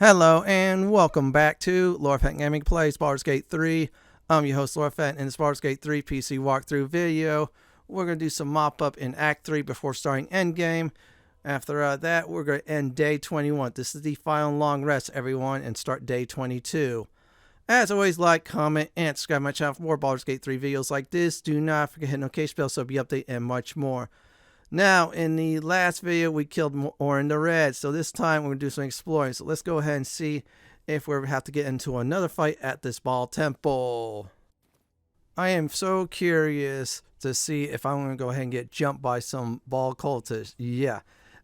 Hello and welcome back to Lord Fenton Gaming Plays Baldur's Gate 3. I'm your host Lord Fenton in this Baldur's Gate 3 PC walkthrough video. We're going to do some mop-up in Act 3 before starting Endgame. After that, we're going to end Day 21. This is the final long rest, everyone, and start Day 22. As always, like, comment, and subscribe to my channel for more Baldur's Gate 3 videos like this. Do not forget to hit the notification bell so you'll be updated and much more. Now, in the last video, we killed Orin the Red, so this time we're going to do some exploring. So let's go ahead and see if we have to get into another fight at this Ball Temple. I am so curious to see if I'm going to go ahead and get jumped by some Ball cultists. Yeah,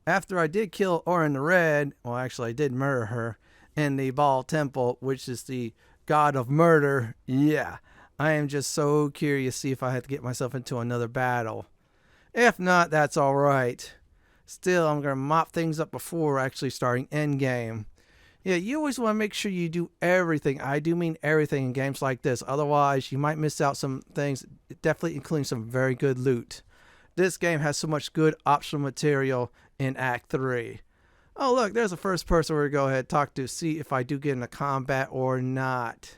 after I did kill Orin the Red, well actually I did murder her in the Ball Temple, which is the god of murder. Yeah, I am just so curious to see if I have to get myself into another battle. If not, that's alright. Still, I'm going to mop things up before actually starting endgame. Yeah, you always want to make sure you do everything. I do mean everything in games like this. Otherwise, you might miss out some things, definitely including some very good loot. This game has so much good optional material in Act 3. Oh, look, there's a first person we're going to go ahead and talk to, see if I do get into combat or not.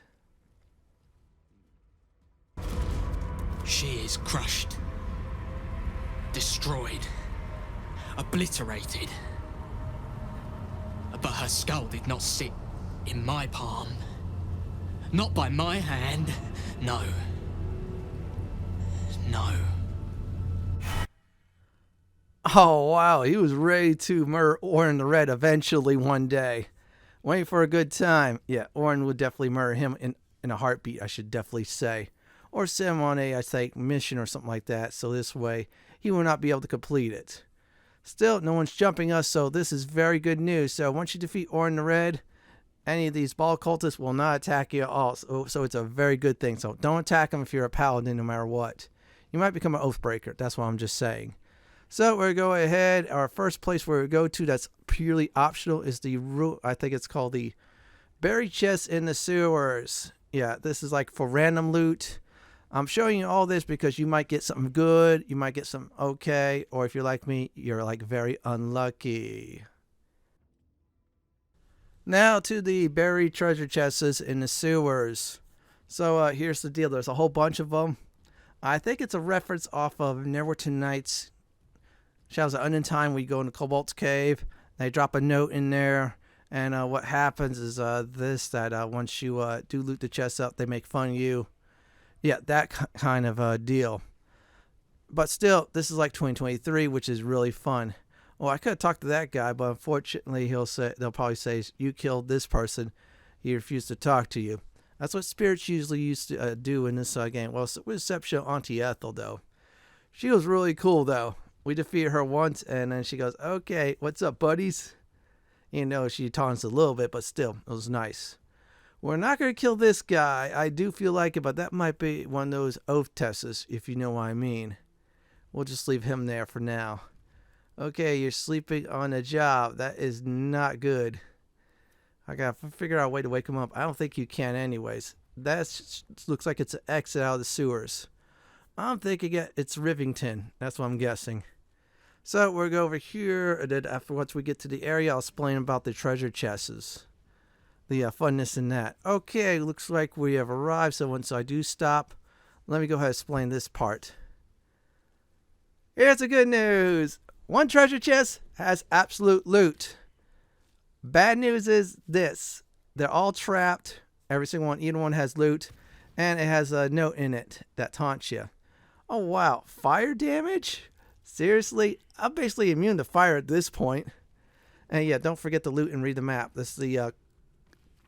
She is crushed. Destroyed, obliterated. But her skull did not sit in my palm. Not by my hand. No. No. Oh, wow. He was ready to murder Orin the Red eventually one day. Waiting for a good time. Yeah, Orin would definitely murder him in a heartbeat, I should definitely say. Or send him on a, I think, mission or something like that. So this way, he will not be able to complete it. Still, no one's jumping us, so this is very good news. So once you defeat Orin the Red, any of these Ball cultists will not attack you at all. So it's a very good thing. So don't attack them if you're a paladin, no matter what. You might become an Oathbreaker. That's what I'm just saying. So we're going to go ahead. Our first place where we go to that's purely optional is the, I think it's called the Buried Chest in the Sewers. Yeah, this is like for random loot. I'm showing you all this because you might get something good, you might get something okay, or if you're like me, you're like very unlucky. Now to the buried treasure chests in the sewers. So here's the deal, there's a whole bunch of them. I think it's a reference off of Neverwinter Nights, Shadows of Undying. We go into Kobold's Cave, they drop a note in there, and what happens is that once you do loot the chests up, they make fun of you. Yeah, that kind of deal. But still, this is like 2023, which is really fun. Well, I could have talked to that guy, but unfortunately, they'll probably say, you killed this person. He refused to talk to you. That's what spirits usually used to do in this game. Well, with exception of Auntie Ethel, though. She was really cool, though. We defeated her once, and then she goes, okay, what's up, buddies? You know, she taunts a little bit, but still, it was nice. We're not going to kill this guy. I do feel like it, but that might be one of those oath tests, if you know what I mean. We'll just leave him there for now. Okay, you're sleeping on a job. That is not good. I got to figure out a way to wake him up. I don't think you can anyways. That looks like it's an exit out of the sewers. I'm thinking it's Rivington. That's what I'm guessing. So we'll go over here, and then once we get to the area, I'll explain about the treasure chests. The funness in that. Okay, looks like we have arrived. So once I do stop, let me go ahead and explain this part. Here's the good news. One treasure chest has absolute loot. Bad news is this. They're all trapped. Every single one, either one has loot. And it has a note in it that taunts you. Oh wow, fire damage? Seriously? I'm basically immune to fire at this point. And yeah, don't forget to loot and read the map. This is the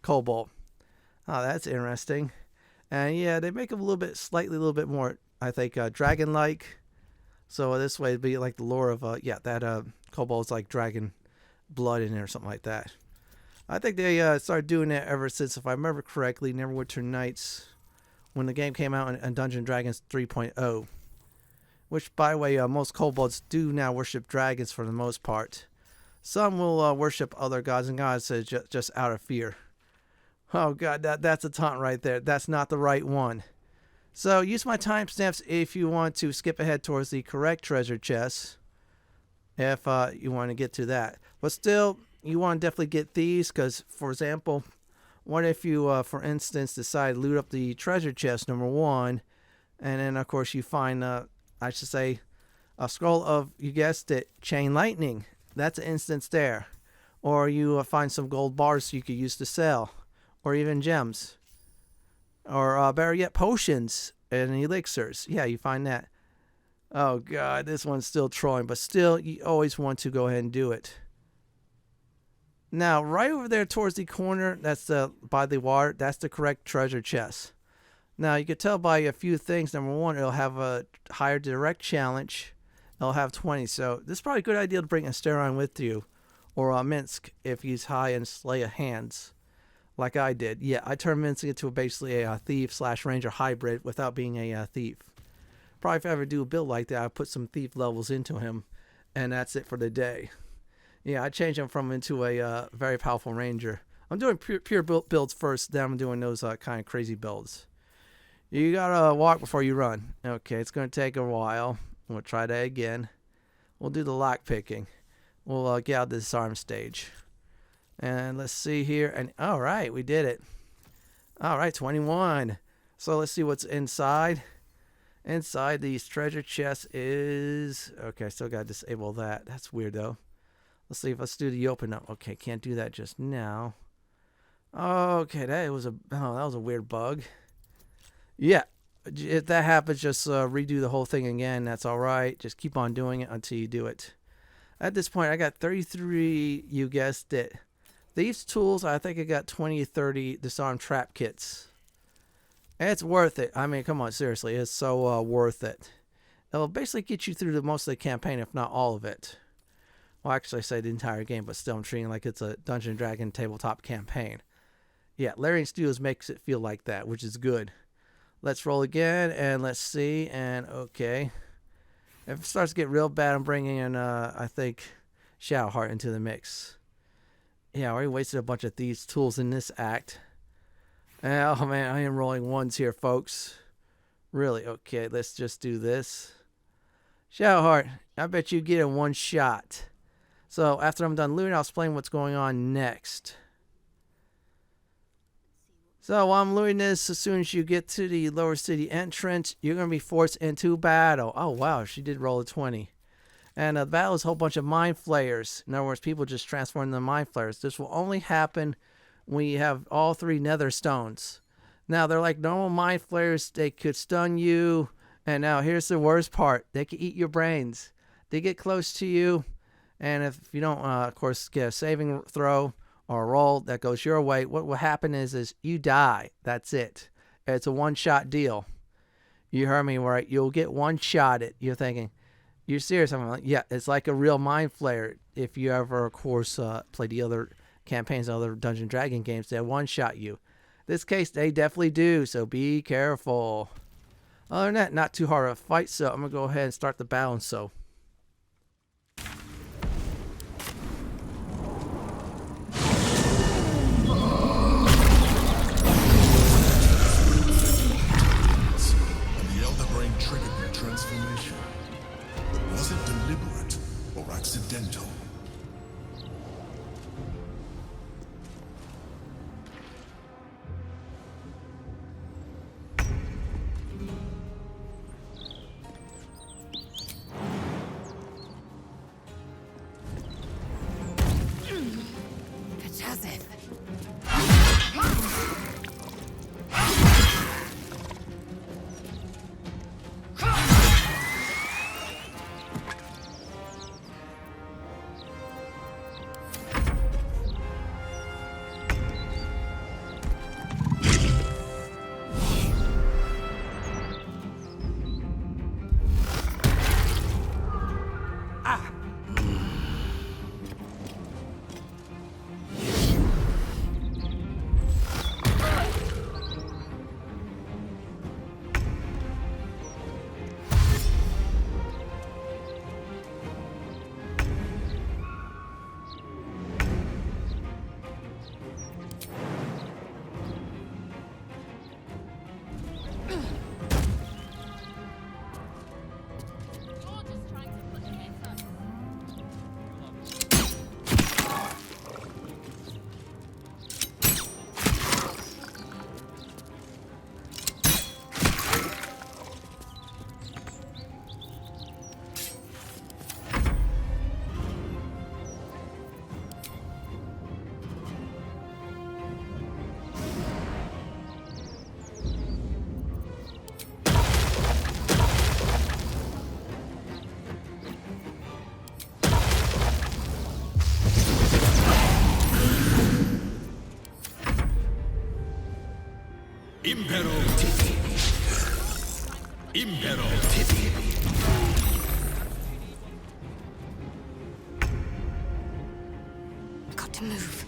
Kobold. Oh, that's interesting. And yeah, they make them a little bit more, I think, dragon-like. So this way it'd be like the lore of, that Kobold's like dragon blood in it or something like that. I think they started doing that ever since, if I remember correctly, Neverwinter Nights, when the game came out in Dungeons & Dragons 3.0. Which, by the way, most Kobolds do now worship dragons for the most part. Some will worship other gods and goddesses just out of fear. Oh god, that's a taunt right there. That's not the right one. So use my timestamps if you want to skip ahead towards the correct treasure chest. If you want to get to that. But still, you want to definitely get these because, for example, what if you, for instance, decide to loot up the treasure chest, number one, and then, of course, you find, I should say, a scroll of, you guessed it, chain lightning. That's an instance there. Or you find some gold bars you could use to sell. Or even gems. Or better yet, potions and elixirs. Yeah, you find that. Oh, God, this one's still trolling. But still, you always want to go ahead and do it. Now, right over there towards the corner, that's by the water, that's the correct treasure chest. Now, you can tell by a few things. Number one, it'll have a higher direct challenge. It'll have 20. So, this is probably a good idea to bring a Asteron with you. Or Minsk if he's high in Slay of Hands. Like I did. Yeah, I turned Minsk into basically a thief/ranger hybrid without being a thief. Probably if I ever do a build like that, I'll put some thief levels into him. And that's it for the day. Yeah, I changed him into a very powerful ranger. I'm doing pure builds first, then I'm doing those kind of crazy builds. You gotta walk before you run. Okay, it's gonna take a while. We'll try that again. We'll do the lock picking. We'll get out the disarm stage. And let's see here. And all right, we did it. All right, 21. So let's see what's inside. Inside these treasure chests is... Okay, I still got to disable that. That's weird, though. Let's see if let's do the open up. Okay, can't do that just now. Okay, that was a weird bug. Yeah, if that happens, just redo the whole thing again. That's all right. Just keep on doing it until you do it. At this point, I got 33, you guessed it. These tools, I think I got 20 or 30 disarm trap kits. And it's worth it. I mean, come on, seriously. It's so worth it. It'll basically get you through the most of the campaign, if not all of it. Well, actually, I say the entire game, but still I'm treating it like it's a Dungeons & Dragons tabletop campaign. Yeah, Larian Studios makes it feel like that, which is good. Let's roll again, and let's see, and okay. If it starts to get real bad, I'm bringing in, I think, Shadowheart into the mix. Yeah, I already wasted a bunch of these tools in this act. Oh, man, I am rolling ones here, folks. Really? Okay, let's just do this. Shadowheart, I bet you get in one shot. So, after I'm done looting, I'll explain what's going on next. So, while I'm looting this, as soon as you get to the lower city entrance, you're going to be forced into battle. Oh, wow, she did roll a 20. And the battle is a whole bunch of Mindflayers. In other words, people just transform into Mindflayers. This will only happen when you have all 3 nether stones. Now, they're like normal Mindflayers. They could stun you. And now, here's the worst part. They can eat your brains. They get close to you. And if you don't, of course, get a saving throw or a roll that goes your way, what will happen is you die. That's it. It's a one-shot deal. You heard me right. You'll get one-shotted. You're thinking, you're serious? I'm like, yeah, it's like a real Mind Flayer. If you ever, of course, play the other campaigns, other Dungeon Dragon games, they one-shot you. This case, they definitely do, so be careful. Other than that, not too hard of a fight, so I'm going to go ahead and start the battle. So. Transformation. Was it deliberate or accidental? Impero Tibi. Got to move.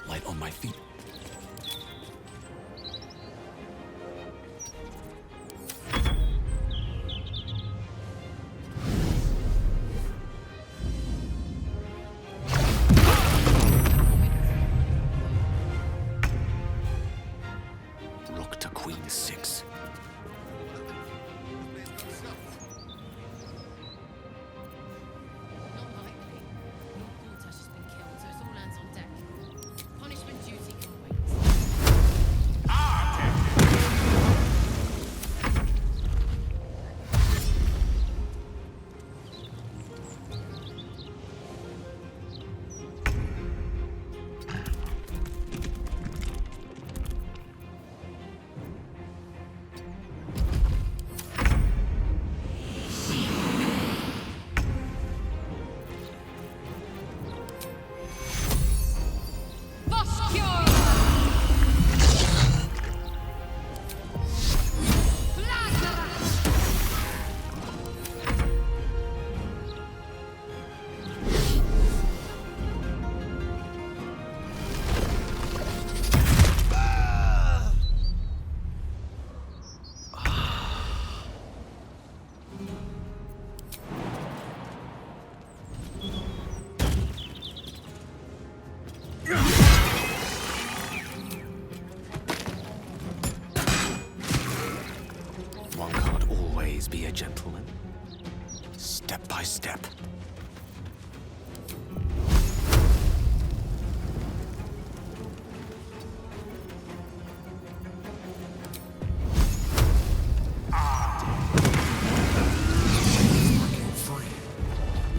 Light on my feet. Rook to queen 6. Not likely. Your Portash has been killed, so it's all hands on deck. Punishment duty can wait. One can't always be a gentleman. Step by step. Breaking free.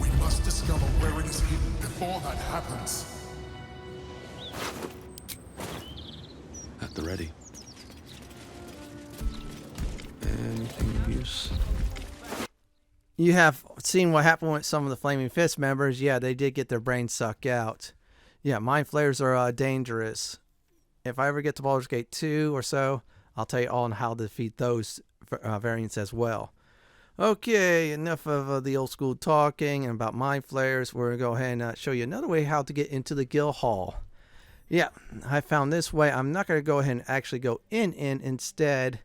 We must discover where it is hidden before that happens. At the ready. Anything of use? You have seen what happened with some of the Flaming Fist members. Yeah, they did get their brains sucked out. Yeah, Mindflayers are dangerous. If I ever get to Baldur's Gate 2 or so, I'll tell you all on how to defeat those variants as well. Okay, enough of the old school talking and about Mindflayers. We're going to go ahead and show you another way how to get into the Guildhall. Yeah, I found this way. I'm not going to go ahead and actually go in. Instead,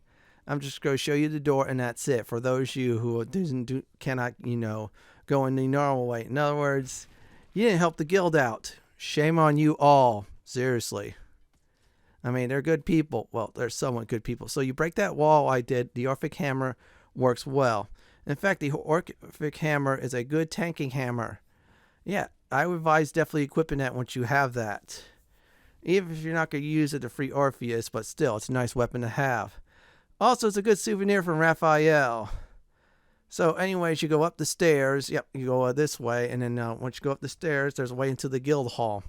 I'm just going to show you the door, and that's it. For those of you who cannot, go in the normal way. In other words, you didn't help the guild out. Shame on you all. Seriously. I mean, they're good people. Well, they're somewhat good people. So you break that wall I did. The Orphic Hammer works well. In fact, the Orphic Hammer is a good tanking hammer. Yeah, I would advise definitely equipping that once you have that. Even if you're not going to use it to free Orpheus, but still, it's a nice weapon to have. Also, it's a good souvenir from Raphael. So anyways, you go up the stairs. Yep, you go this way. And then once you go up the stairs, there's a way into the Guildhall.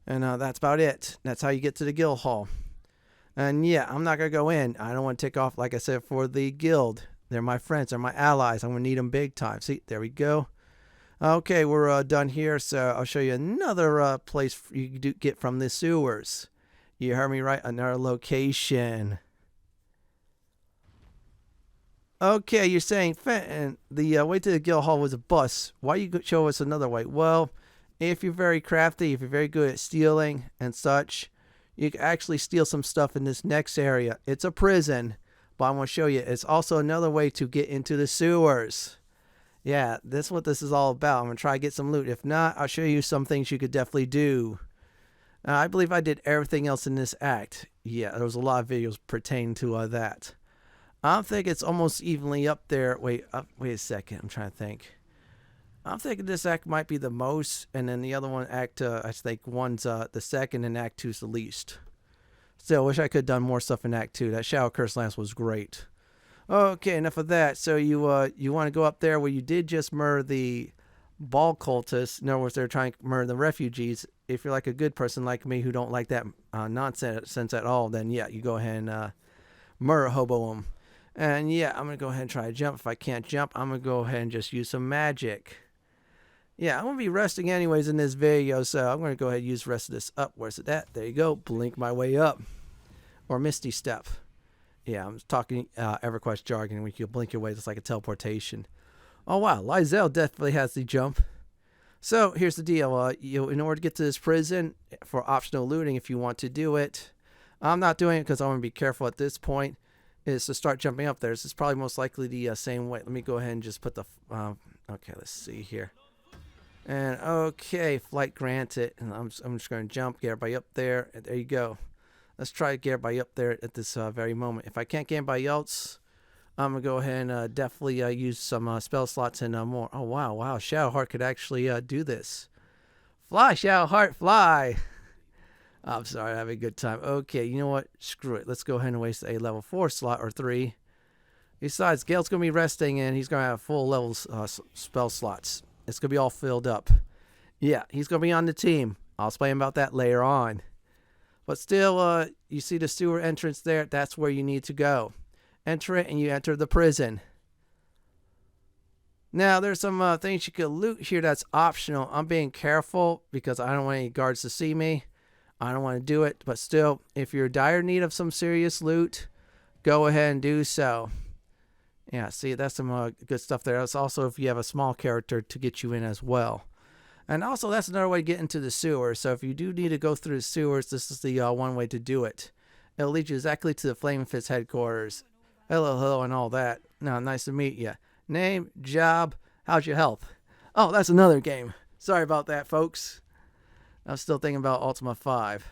And that's about it. That's how you get to the Guildhall. And yeah, I'm not going to go in. I don't want to take off, like I said, for the guild. They're my friends. They're my allies. I'm going to need them big time. See, there we go. Okay, we're done here. So I'll show you another place you can get from the sewers. You heard me right. Another location. Okay, you're saying, Fenton, the way to the Guildhall was a bus. Why you show us another way? Well, if you're very crafty, if you're very good at stealing and such, you can actually steal some stuff in this next area. It's a prison, but I'm going to show you. It's also another way to get into the sewers. Yeah, this is what this is all about. I'm going to try to get some loot. If not, I'll show you some things you could definitely do. I believe I did everything else in this act. Yeah, there was a lot of videos pertaining to that. I think it's almost evenly up there. Wait a second. I'm trying to think. I'm thinking this act might be the most, and then the other one, act, I think one's the second, and act 2's the least. Still, wish I could have done more stuff in act 2. That Shadow Curse Lance was great. Okay, enough of that. So you want to go up there where you did just murder the ball cultists. In other words, they're trying to murder the refugees. If you're like a good person like me who don't like that nonsense at all, then yeah, you go ahead and murder hobo them. And yeah, I'm gonna go ahead and try to jump. If I can't jump, I'm gonna go ahead and just use some magic. Yeah, I'm gonna be resting anyways in this video, so I'm gonna go ahead and use the rest of this up. Where's it at? There you go. Blink my way up, or Misty Step. Yeah, I'm talking EverQuest jargon. When you blink your way, it's like a teleportation. Oh wow, Lizelle definitely has the jump. So here's the deal. In order to get to this prison for optional looting, if you want to do it, I'm not doing it because I want to be careful at this point. Is to start jumping up there. This is probably most likely the same way. Let me go ahead and just put the. Okay, let's see here. And okay, flight granted. And I'm just going to jump, get everybody up there. And there you go. Let's try to get everybody up there at this very moment. If I can't get anybody else, I'm going to go ahead and definitely use some spell slots and more. Oh, wow. Shadowheart could actually do this. Fly, Shadowheart, fly. I'm sorry, I'm having a good time. Okay, you know what? Screw it. Let's go ahead and waste a level 4 slot or 3. Besides, Gale's going to be resting and he's going to have full level spell slots. It's going to be all filled up. Yeah, he's going to be on the team. I'll explain about that later on. But still, you see the sewer entrance there? That's where you need to go. Enter it and you enter the prison. Now, there's some things you could loot here that's optional. I'm being careful because I don't want any guards to see me. I don't want to do it, but still, if you're in dire need of some serious loot, go ahead and do so. Yeah, see, that's some good stuff there. That's also if you have a small character to get you in as well. And also, that's another way to get into the sewers. So if you do need to go through the sewers, this is the one way to do it. It'll lead you exactly to the Flaming Fist headquarters. Hello, and all that. Now, nice to meet you. Name, job, how's your health? Oh, that's another game. Sorry about that, folks. I'm still thinking about Ultima 5.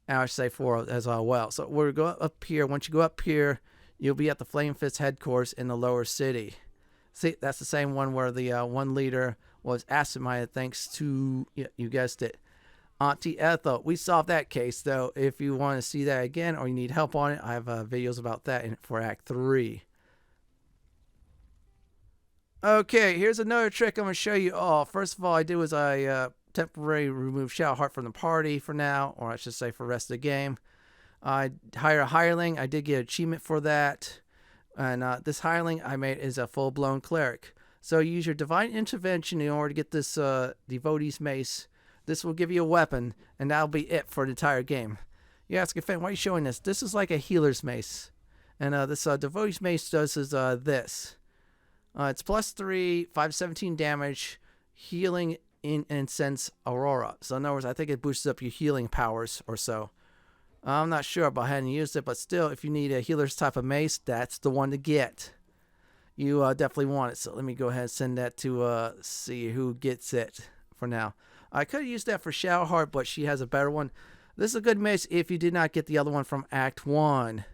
And I should say 4 as well. So we're going up here. Once you go up here, you'll be at the Flame Fist headquarters in the lower city. See, that's the same one where the one leader was Asimaya, thanks to, you guessed it, Auntie Ethel. We solved that case, though. If you want to see that again or you need help on it, I have videos about that for Act 3. Okay, here's another trick I'm going to show you all. First of all, I did was I temporarily remove Shadowheart from the party for now, or I should say for the rest of the game. I hire a hireling. I did get an achievement for that. And this hireling I made is a full-blown cleric. So you use your divine intervention in order to get this Devotee's Mace. This will give you a weapon, and that'll be it for the entire game. You ask, Fenton, why are you showing this? This is like a healer's mace. And this Devotee's Mace does is this. It's +3, 517 damage, healing in Incense Aurora. So in other words, I think it boosts up your healing powers or so. I'm not sure about having used it, but still, if you need a healer's type of mace, that's the one to get. You definitely want it. So let me go ahead and send that to see who gets it for now. I could have used that for Shadowheart, but she has a better one. This is a good mace if you did not get the other one from Act 1.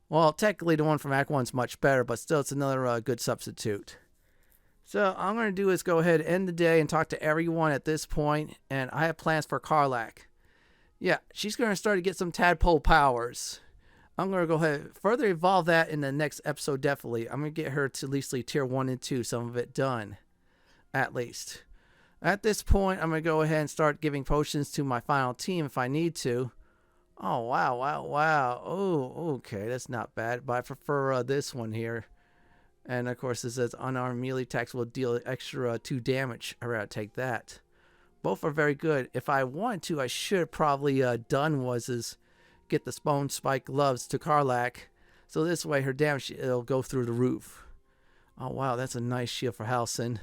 Well, technically the one from Act 1 is much better, but still it's another good substitute. So all I'm going to do is go ahead and end the day and talk to everyone at this point, and I have plans for Karlach. Yeah, she's going to start to get some tadpole powers. I'm going to go ahead and further evolve that in the next episode, definitely. I'm going to get her to at least tier 1 and 2, some of it done, at least. At this point, I'm going to go ahead and start giving potions to my final team if I need to. Oh, wow. Oh, okay, that's not bad, but I prefer this one here. And, of course, it says unarmed melee attacks will deal extra 2 damage. I'd rather take that. Both are very good. If I wanted to, I should have probably done is get the Bone Spike gloves to Karlach. So this way her damage, it'll go through the roof. Oh, wow, that's a nice shield for Halcyon.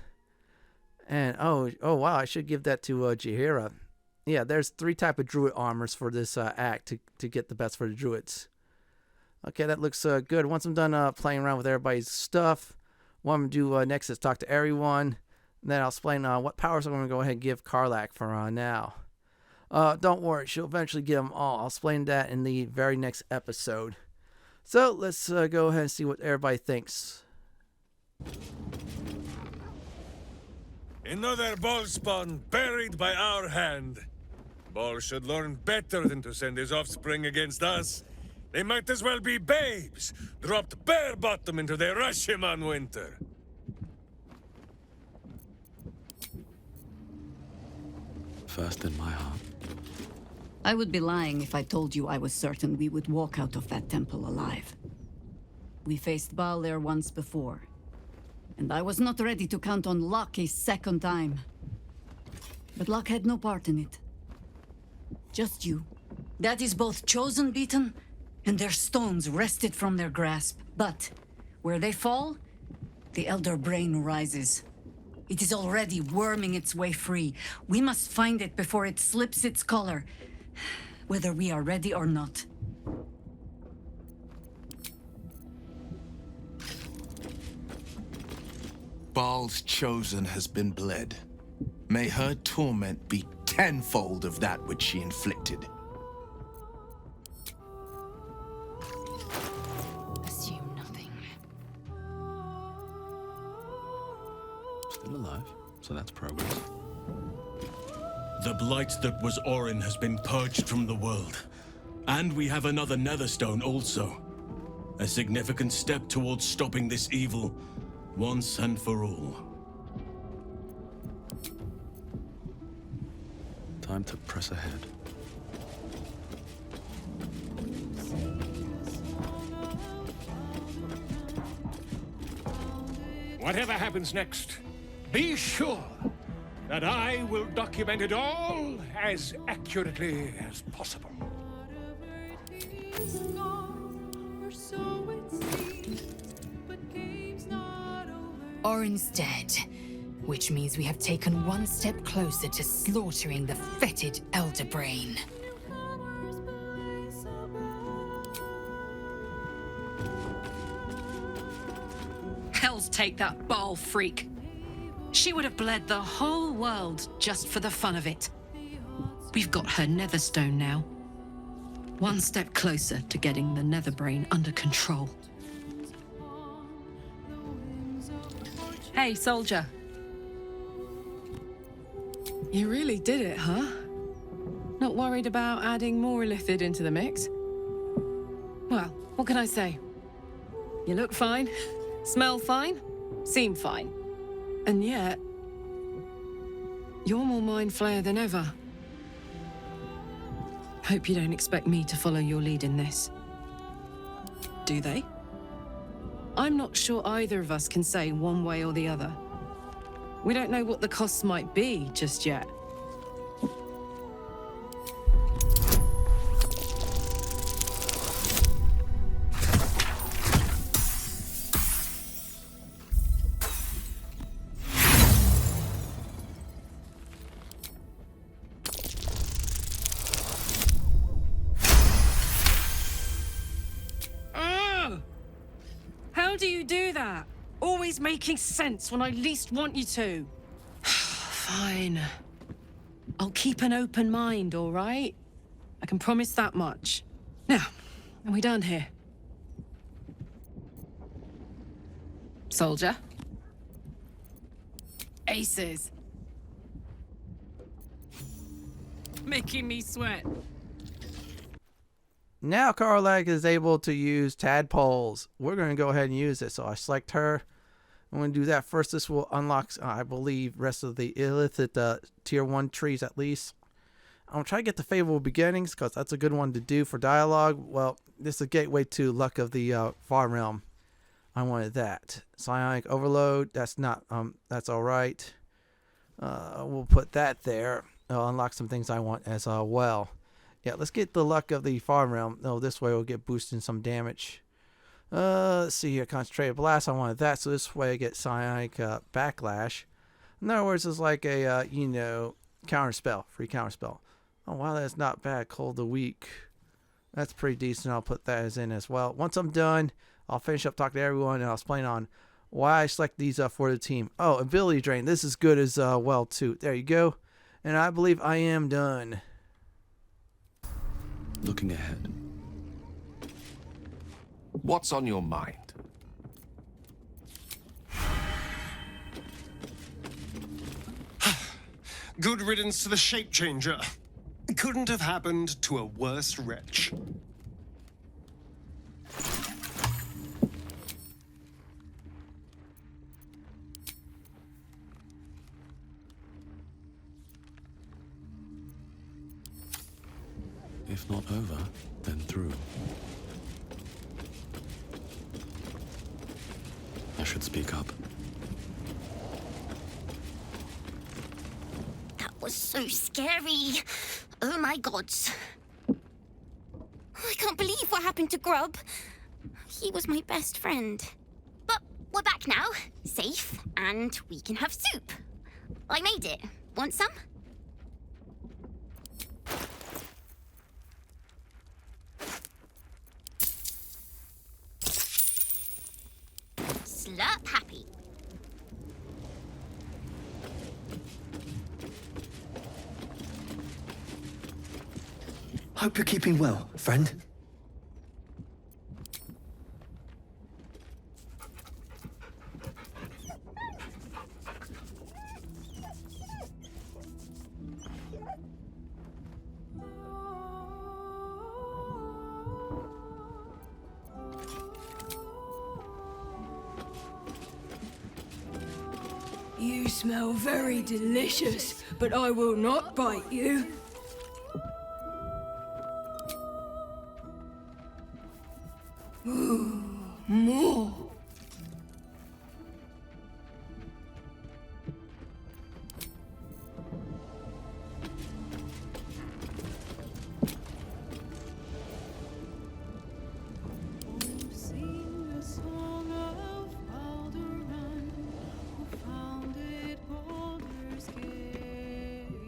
And, oh, wow, I should give that to Jaheira. Yeah, there's 3 type of druid armors for this act to get the best for the druids. Okay, that looks good. Once I'm done playing around with everybody's stuff, what I'm going to do next is talk to everyone. And then I'll explain what powers I'm going to go ahead and give Karlach for now. Don't worry, she'll eventually get them all. I'll explain that in the very next episode. So let's go ahead and see what everybody thinks. Another ball spawn buried by our hand. Ball should learn better than to send his offspring against us. They might as well be babes, dropped bare bottom into the Rashomon winter. First in my heart. I would be lying if I told you I was certain we would walk out of that temple alive. We faced Baldur once before, and I was not ready to count on luck a second time. But luck had no part in it. Just you. That is both chosen beaten, and their stones wrested from their grasp. But where they fall, the Elder Brain rises. It is already worming its way free. We must find it before it slips its collar, whether we are ready or not. Baal's chosen has been bled. May her torment be tenfold of that which she inflicted. Assume nothing. Still alive, so that's progress. The blight that was Orin has been purged from the world. And we have another Netherstone also. A significant step towards stopping this evil, once and for all. Time to press ahead. Whatever happens next, be sure that I will document it all as accurately as possible. Orin's dead, which means we have taken one step closer to slaughtering the fetid Elder Brain. Hell's take that Baal freak. She would have bled the whole world just for the fun of it. We've got her Netherstone now. One step closer to getting the Netherbrain under control. Hey, soldier. You really did it, huh? Not worried about adding more illithid into the mix? Well, what can I say? You look fine, smell fine, seem fine. And yet, you're more Mindflayer than ever. Hope you don't expect me to follow your lead in this. Do they? I'm not sure either of us can say one way or the other. We don't know what the costs might be just yet. How do you do that? Always making sense when I least want you to. Fine. I'll keep an open mind, all right? I can promise that much. Now, are we done here? Soldier? Aces. Making me sweat. Now Karlach is able to use tadpoles. We're going to go ahead and use it. So I select her. I'm going to do that first. This will unlock, I believe, rest of the illicit tier 1 trees at least. I'm going to try to get the favorable beginnings because that's a good one to do for dialogue. Well, this is a gateway to luck of the far realm. I wanted that. Psionic overload. That's not, that's all right. We'll put that there. It'll unlock some things I want as well. Yeah, let's get the luck of the far realm. No, this way we'll get boosted some damage. Let's see here. Concentrated blast. I wanted that. So this way I get psionic backlash. In other words, it's like a, counter spell. Free counter spell. Oh, wow, that's not bad. Cold the weak. That's pretty decent. I'll put that as in as well. Once I'm done, I'll finish up talking to everyone and I'll explain on why I select these for the team. Oh, ability drain. This is good as well, too. There you go. And I believe I am done. Looking ahead. What's on your mind? Good riddance to the shape changer. Couldn't have happened to a worse wretch. If not over, then through. I should speak up. That was so scary. Oh my gods. I can't believe what happened to Grub. He was my best friend. But we're back now, safe, and we can have soup. I made it. Want some? Slurp happy. Hope you're keeping well, friend. You smell very delicious, but I will not bite you. Ooh, more.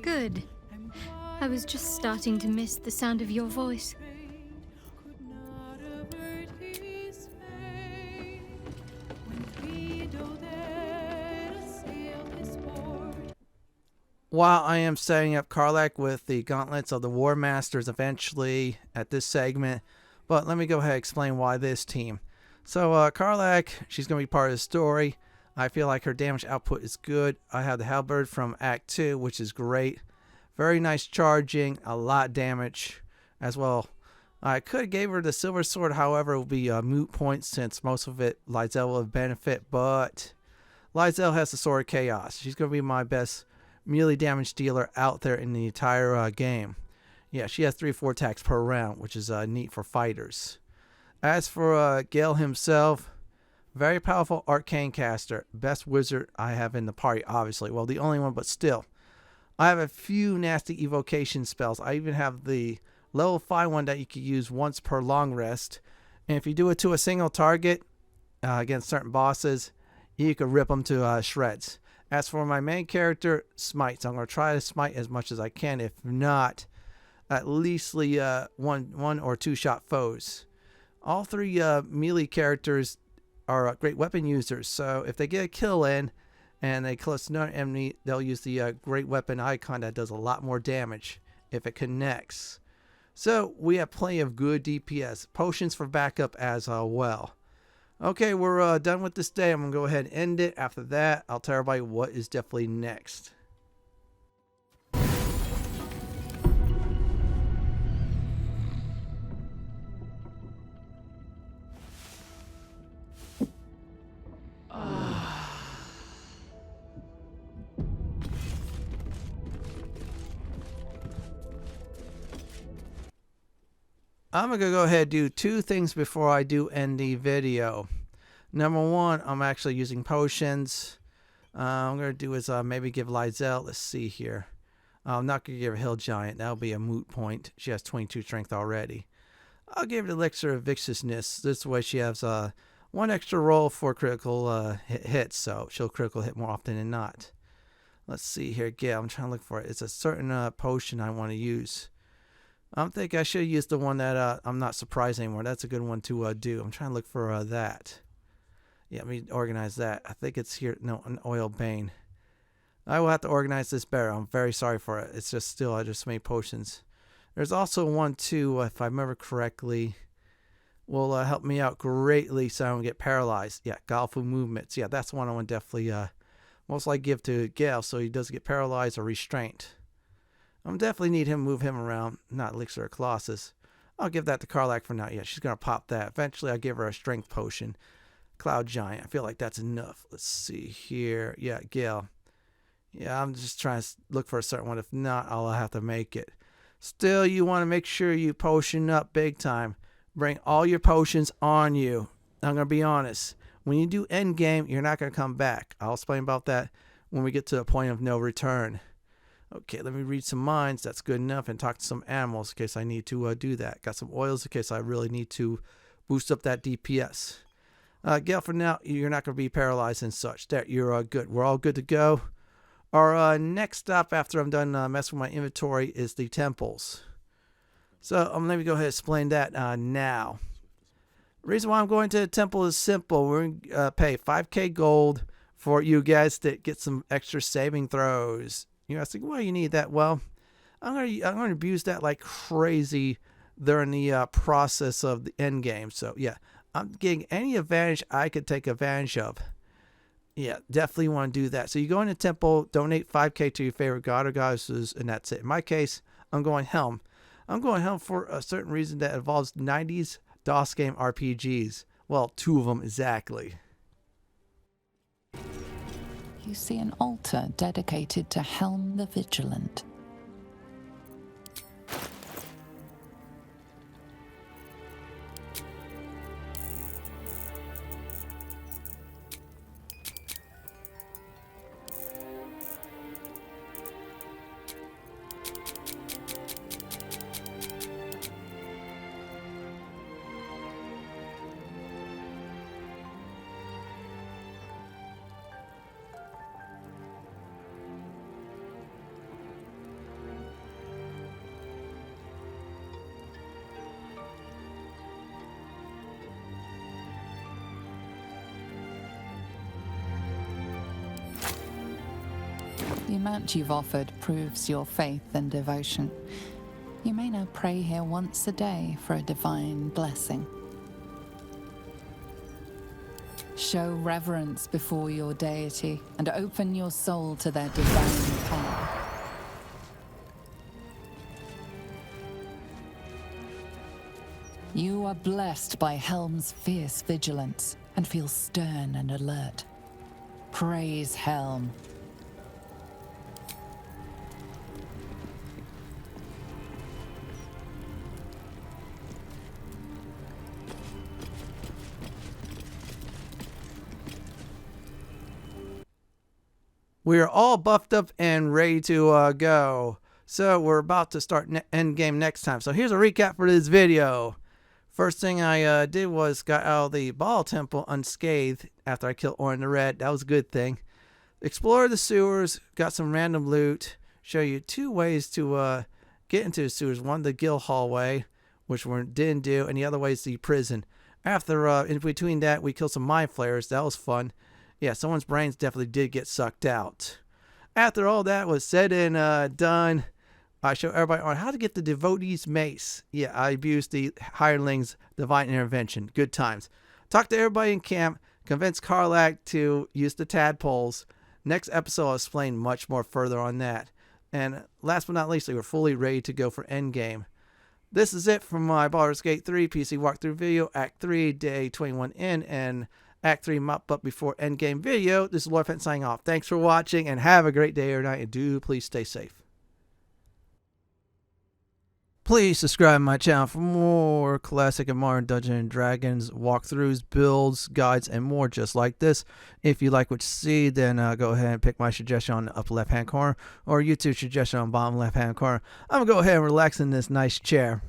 Good. I was just starting to miss the sound of your voice. While I am setting up Karlach with the gauntlets of the War Masters eventually at this segment, but let me go ahead and explain why this team. So Karlach, she's going to be part of the story. I feel like her damage output is good. I have the halberd from Act 2, which is great. Very nice charging, a lot of damage as well. I could have gave her the silver sword, however, it will be a moot point since most of it Lysel will benefit, but Lysel has the Sword of Chaos. She's going to be my best melee damage dealer out there in the entire game. Yeah, she has 3-4 attacks per round, which is neat for fighters. As for Gale himself, very powerful arcane caster. Best wizard I have in the party, obviously. Well, the only one, but still. I have a few nasty evocation spells. I even have the level 5 one that you can use once per long rest. And if you do it to a single target against certain bosses, you can rip them to shreds. As for my main character, Smite. So I'm going to try to smite as much as I can. If not, at least one or two shot foes. All three melee characters are great weapon users. So if they get a kill in and they close to another enemy, they'll use the great weapon icon that does a lot more damage if it connects. So we have plenty of good DPS. Potions for backup as well. Okay, we're done with this day. I'm going to go ahead and end it. After that, I'll tell everybody what is definitely next. I'm going to go ahead and do two things before I do end the video. Number one, I'm actually using potions. I'm going to do is maybe give Lysel, let's see here. I'm not going to give her Hill Giant. That'll be a moot point. She has 22 strength already. I'll give her the Elixir of Viciousness. This way she has one extra roll for critical hits, so she'll critical hit more often than not. Let's see here. Yeah, I'm trying to look for it. It's a certain potion I want to use. I'm thinking I should use the one that I'm not surprised anymore. That's a good one to do. I'm trying to look for that. Yeah, let me organize that. I think it's here. No, an Oil Bane. I will have to organize this better. I'm very sorry for it. It's just still, I just made potions. There's also one too, if I remember correctly, will help me out greatly so I don't get paralyzed. Yeah, Galfu movements. Yeah, that's one I want to definitely most likely give to Gale so he doesn't get paralyzed or restraint. I'm definitely need him to move him around, not Elixir of Colossus. I'll give that to Karlach for now. Yeah, she's going to pop that. Eventually, I'll give her a strength potion. Cloud Giant. I feel like that's enough. Let's see here. Yeah, Gale. Yeah, I'm just trying to look for a certain one. If not, I'll have to make it. Still, you want to make sure you potion up big time. Bring all your potions on you. I'm going to be honest. When you do endgame, you're not going to come back. I'll explain about that when we get to a point of no return. Okay, let me read some minds. That's good enough. And talk to some animals in case I need to do that. Got some oils in case I really need to boost up that DPS. Gale, for now, you're not going to be paralyzed and such. There, you're good. We're all good to go. Our next stop after I'm done messing with my inventory is the temples. So let me go ahead and explain that now. The reason why I'm going to the temple is simple. We're going to pay 5k gold for you guys to get some extra saving throws. You're asking, why do you need that? Well, I'm going to abuse that like crazy during the process of the end game. So yeah, I'm getting any advantage I could take advantage of. Yeah, definitely want to do that. So you go in the temple, donate 5k to your favorite god or goddesses, and that's it. In my case, I'm going Helm. I'm going Helm for a certain reason that involves 90s DOS game RPGs. Well, 2 of them exactly. You see an altar dedicated to Helm the Vigilant. The amount you've offered proves your faith and devotion. You may now pray here once a day for a divine blessing. Show reverence before your deity and open your soul to their divine power. You are blessed by Helm's fierce vigilance and feel stern and alert. Praise Helm. We are all buffed up and ready to go. So we're about to start end game next time. So here's a recap for this video. First thing I did was got out of the Ball Temple unscathed after I killed Orin the Red. That was a good thing. Explored the sewers, got some random loot. Show you 2 ways to get into the sewers. One, the Guildhall way, which we didn't do, and the other way is the prison. After, in between that, we killed some Mindflayers. That was fun. Yeah, someone's brains definitely did get sucked out. After all that was said and done, I show everybody on how to get the Devotee's Mace. Yeah, I abused the hirelings' divine intervention. Good times. Talk to everybody in camp. Convince Karlach to use the tadpoles. Next episode, I'll explain much more further on that. And last but not least, we were fully ready to go for endgame. This is it from my Baldur's Gate 3 PC walkthrough video, Act 3, Day 21 in, and Act 3 mop up before endgame video. This is Lord Fenton signing off. Thanks for watching, and have a great day or night, and do please stay safe. Please subscribe to my channel for more classic and modern Dungeons & Dragons walkthroughs, builds, guides, and more just like this. If you like what you see, then go ahead and pick my suggestion on the upper left-hand corner, or YouTube suggestion on the bottom left-hand corner. I'm going to go ahead and relax in this nice chair.